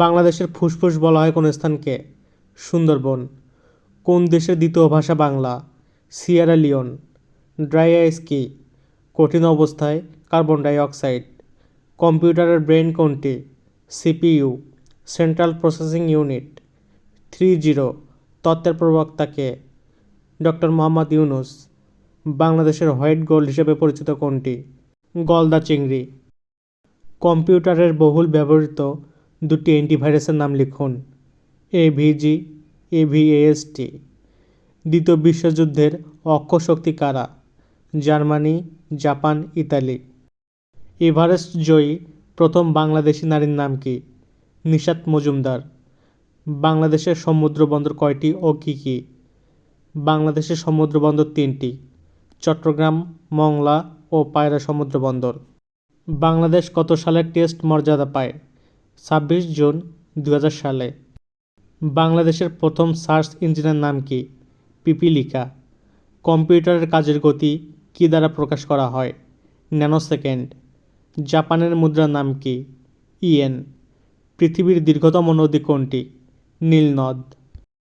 বাংলাদেশের ফুসফুস বলা হয় কোন স্থানকে? সুন্দরবন। কোন দেশের দ্বিতীয় ভাষা Bangla? Sierra Leone. Dry ice কি? কঠিন অবস্থায় কার্বন ডাই অক্সাইড। কম্পিউটারের ব্রেন কোনটি? সিপিইউ। Central processing unit. 30 তত্ত্বের প্রবক্তা কে? ডক্টর মোহাম্মদ ইউনুস। বাংলাদেশের হোয়াইট গোল্ড হিসেবে পরিচিত কোনটি? গলদা চিংড়ি। কম্পিউটারের বহুল ব্যবহৃত দুটি অ্যান্টিভাইরাসের নাম লিখুন। এভিজি, এভিএএসটি। দ্বিতীয় বিশ্বযুদ্ধের অক্ষশক্তি কারা? Germany, Japan, Italy. এভারেস্ট জয়ী প্রথম বাংলাদেশি নারীর নাম কি? নিশাত মজুমদার। বাংলাদেশের সমুদ্রবন্দর কয়টি ও কী কী? বাংলাদেশের সমুদ্রবন্দর 3টি: চট্টগ্রাম, মংলা ও পায়রা সমুদ্রবন্দর। বাংলাদেশ কত সালে টেস্ট মর্যাদা পায়? 26 জুন 2000 সালে। বাংলাদেশের প্রথম সার্চ ইঞ্জিনের নাম কি? পিপিলিকা। কম্পিউটারের কাজের গতি কী দ্বারা প্রকাশ করা হয়? ন্যানোসেকেন্ড। জাপানের মুদ্রার নাম কি? ইয়েন। পৃথিবীর দীর্ঘতম নদী কোনটি? নীল নদ।